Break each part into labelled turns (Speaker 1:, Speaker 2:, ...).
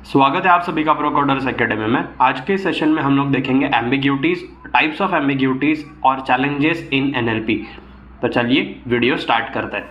Speaker 1: स्वागत है आप सभी का प्रो कोडर्स एकेडमी में। आज के सेशन में हम लोग देखेंगे एम्बिग्यूटीज, टाइप्स ऑफ एम्बिग्यूटीज और चैलेंजेस इन एनएलपी। तो चलिए वीडियो स्टार्ट करते हैं।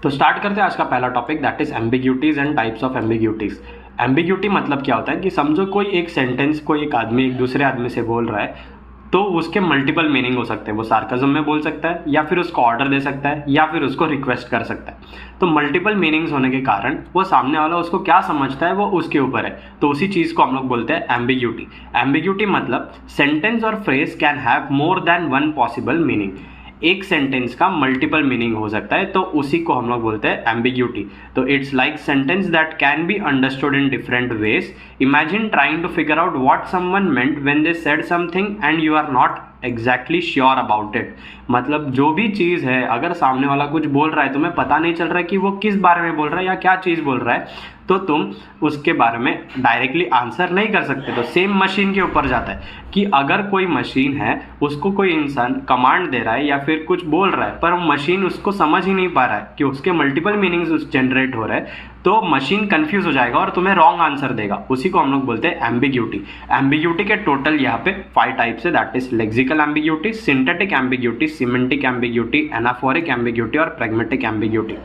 Speaker 1: तो स्टार्ट करते हैं आज का पहला topic, that is ambiguities and types of ambiguities. Ambiguity मतलब क्या होता है कि समझो कोई एक सेंटेंस कोई एक आदमी एक दूसरे आदमी से बोल रहा है तो उसके मल्टीपल मीनिंग हो सकते हैं। वो सार्काज्म में बोल सकता है या फिर उसको ऑर्डर दे सकता है या फिर उसको रिक्वेस्ट कर सकता है। तो मल्टीपल मीनिंग्स होने के कारण वो सामने वाला उसको क्या समझता है वो उसके ऊपर है। तो उसी चीज़ को हम लोग बोलते हैं एम्बिग्यूटी। एम्बिग्यूटी मतलब सेंटेंस और phrase can have more than one possible meaning. एक सेंटेंस का मल्टीपल मीनिंग हो सकता है, तो उसी को हम लोग बोलते हैं एम्बिग्यूटी। तो it's like sentence that can be understood in different ways. Imagine trying to figure out what someone meant when they said something and you are not exactly sure about it. मतलब जो भी चीज़ है, अगर सामने वाला कुछ बोल रहा है, तुम्हें पता नहीं चल रहा है कि वो किस बारे में बोल रहा है या क्या चीज़ बोल रहा है, तो तुम उसके बारे में डायरेक्टली आंसर नहीं कर सकते। तो सेम मशीन के ऊपर जाता है कि अगर कोई मशीन है, उसको कोई इंसान कमांड दे रहा है या फिर कुछ बोल रहा है, पर मशीन उसको समझ ही नहीं पा रहा है कि उसके मल्टीपल मीनिंग्स जनरेट हो रहे हैं, तो मशीन कंफ्यूज हो जाएगा और तुम्हें रॉन्ग आंसर देगा। उसी को हम लोग बोलते हैं एम्बिग्यूटी। एम्बिग्यूटी के टोटल यहाँ पे 5 टाइप्स है, that is lexical ambiguity, synthetic ambiguity, semantic ambiguity, anaphoric ambiguity और प्रैग्मेटिक एम्बिग्यूटी।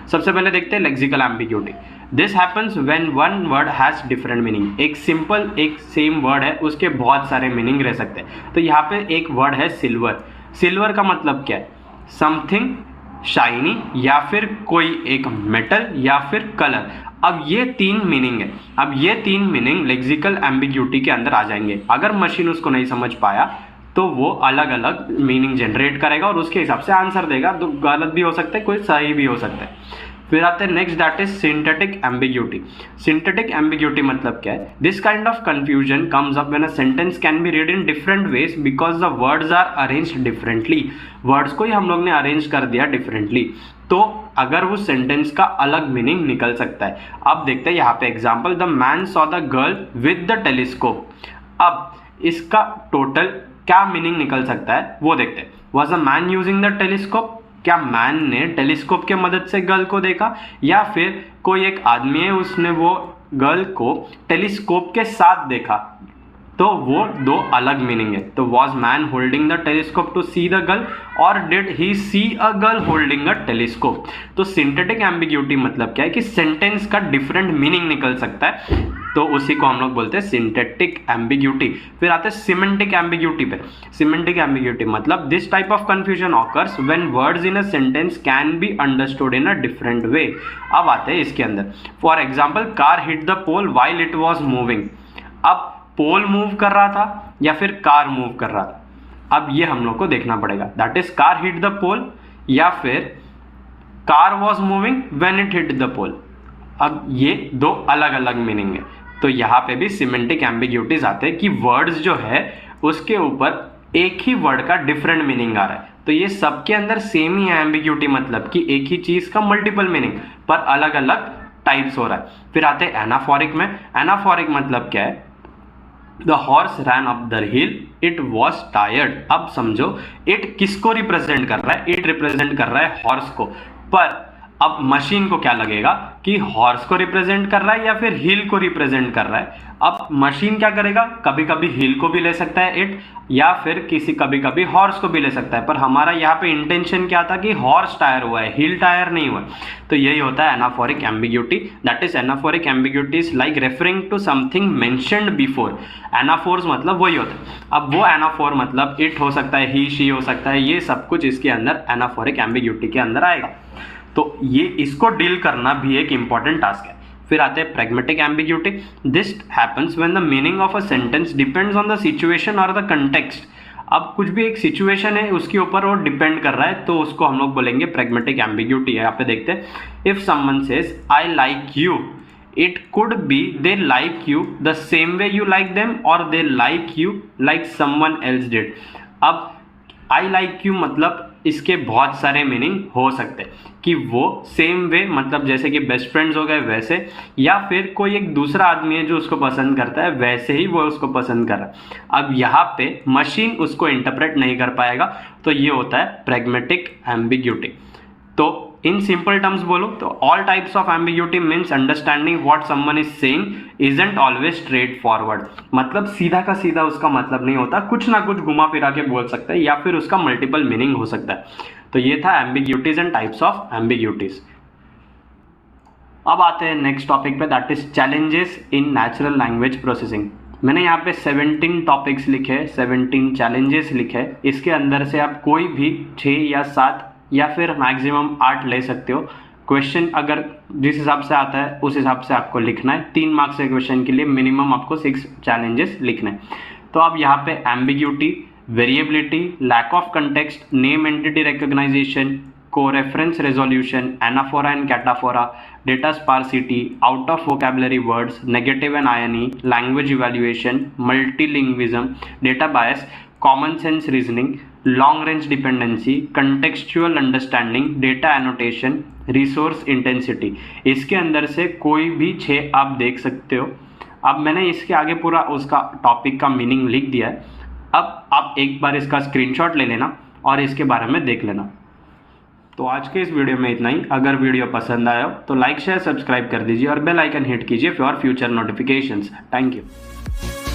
Speaker 1: सबसे पहले देखते हैं lexical ambiguity. This happens when one word has different meaning. एक सिंपल एक सेम वर्ड है, उसके बहुत सारे मीनिंग रह सकते हैं। तो यहाँ पे एक वर्ड है सिल्वर। सिल्वर का मतलब क्या है? समथिंग शाइनी या फिर कोई एक मेटल या फिर कलर। अब ये 3 मीनिंग है। अब ये 3 मीनिंग लेक्सिकल एम्बिग्यूटी के अंदर आ जाएंगे। अगर मशीन उसको नहीं समझ पाया तो वो अलग अलग मीनिंग जनरेट करेगा और उसके हिसाब से आंसर देगा। तो गलत भी हो सकता है, कोई सही भी हो सकता है। फिर आते हैं next, that is synthetic ambiguity. Synthetic ambiguity मतलब क्या है? This kind of confusion comes up when a sentence can be read in different ways because the words are arranged differently. Words को ही हम लोग ने अरेंज कर दिया डिफरेंटली, तो अगर वो सेंटेंस का अलग मीनिंग निकल सकता है। अब देखते हैं यहाँ पे example, the man saw the girl with the telescope. अब इसका टोटल क्या मीनिंग निकल सकता है वो देखते हैं। Was a man using the telescope? क्या मैन ने टेलीस्कोप के मदद से गर्ल को देखा, या फिर कोई एक आदमी है उसने वो गर्ल को टेलीस्कोप के साथ देखा? तो वो 2 अलग मीनिंग है। तो was man holding the telescope to see the girl और did he see a girl holding a telescope? तो सिंथेटिक एम्बिग्यूटी मतलब क्या है कि सेंटेंस का डिफरेंट मीनिंग निकल सकता है, तो उसी को हम लोग बोलते हैं सिंथेटिक एम्बिग्यूटी। फिर आते हैं सिमेंटिक एम्बिग्यूटी पे। सिमेंटिक एम्बिग्यूटी मतलब this type of confusion occurs when words in a sentence can be understood in a different way. अब आते हैं इसके अंदर, for example, car hit the pole while it was moving. अब pole move कर रहा था या फिर कार मूव कर रहा था? अब ये हम लोग को देखना पड़ेगा, that is car hit the pole या फिर car was moving when it hit the pole. अब ये 2 अलग अलग मीनिंग है। तो यहाँ पे भी सिमेंटिक एम्बिग्यूटीज आते हैं कि वर्ड्स जो है उसके ऊपर एक ही वर्ड का डिफरेंट मीनिंग आ रहा है। तो ये सबके अंदर सेम ही है एम्बिग्यूटी, मतलब कि एक ही चीज का मल्टीपल मीनिंग पर अलग अलग टाइप्स हो रहा है। फिर आते हैं एनाफोरिक में। एनाफोरिक मतलब क्या है? The horse ran up the hill, it was tired. अब समझो इट किसको रिप्रेजेंट कर रहा है? इट रिप्रेजेंट कर रहा है हॉर्स को, पर अब मशीन को क्या लगेगा कि हॉर्स को रिप्रेजेंट कर रहा है या फिर हिल को रिप्रेजेंट कर रहा है। अब मशीन क्या करेगा? कभी कभी हिल को भी ले सकता है इट, या फिर कभी कभी हॉर्स को भी ले सकता है, पर हमारा यहाँ पे इंटेंशन क्या था कि हॉर्स टायर हुआ है, हिल टायर नहीं हुआ। तो यही होता है anaphoric ambiguity. That is anaphoric ambiguity is like referring to something mentioned before. Anaphors मतलब वही होता है। अब वो एनाफोर मतलब इट हो सकता है, ही शी हो सकता है, ये सब कुछ इसके अंदर एनाफोरिक एम्बिग्यूटी के अंदर आएगा। तो ये इसको डील करना भी एक इंपॉर्टेंट टास्क है। फिर आते हैं pragmatic ambiguity. This happens when the meaning of a sentence depends on the situation और द कंटेक्स्ट। अब कुछ भी एक सिचुएशन है उसके ऊपर वो डिपेंड कर रहा है, तो उसको हम लोग बोलेंगे प्रैग्मेटिक एम्बिग्यूटी। यहाँ पे देखते हैं, if someone says I like you, it could be they like you the same way you like them और they like you like someone else did. अब आई लाइक यू मतलब इसके बहुत सारे मीनिंग हो सकते हैं कि वो सेम वे, मतलब जैसे कि बेस्ट फ्रेंड्स हो गए वैसे, या फिर कोई एक दूसरा आदमी है जो उसको पसंद करता है वैसे ही वो उसको पसंद कर रहा है। अब यहाँ पे मशीन उसको इंटरप्रेट नहीं कर पाएगा, तो ये होता है प्रैग्मेटिक एम्बिग्यूटी। तो इन सिंपल टर्म्स बोलो तो all types of ambiguity means understanding what someone is saying isn't always straight forward. मतलब सीधा का सीधा उसका मतलब नहीं होता, कुछ ना कुछ घुमा फिरा के बोल सकता है, या फिर उसका मल्टीपल मीनिंग हो सकता है। तो ये था ambiguities and types of ambiguities. अब आते हैं नेक्स्ट टॉपिक पे, that is challenges in natural language processing. मैंने यहाँ पे 17 टॉपिक्स लिखे, 17 चैलेंजेस लिखे। इसके अंदर से आप कोई भी 6 या 7 या फिर मैक्सिमम 8 ले सकते हो। क्वेश्चन अगर जिस हिसाब से आता है उस हिसाब से आपको लिखना है। 3 मार्क्स के क्वेश्चन के लिए मिनिमम आपको 6 चैलेंजेस लिखने हैं। तो अब यहाँ पे ambiguity, variability, lack of context, name entity recognization, coreference resolution, anaphora and cataphora, data sparsity, out of vocabulary words, negative and irony, language evaluation, multilingualism, data bias, common sense reasoning, long range dependency, contextual understanding, data annotation, resource intensity. इसके अंदर से कोई भी 6 आप देख सकते हो। अब मैंने इसके आगे पूरा उसका टॉपिक का मीनिंग लिख दिया है। अब आप एक बार इसका स्क्रीनशॉट ले लेना और इसके बारे में देख लेना। तो आज के इस वीडियो में इतना ही। अगर वीडियो पसंद आया हो तो लाइक शेयर सब्सक्राइब कर दीजिए और बेल आइकन हिट कीजिए for future notifications. Thank you.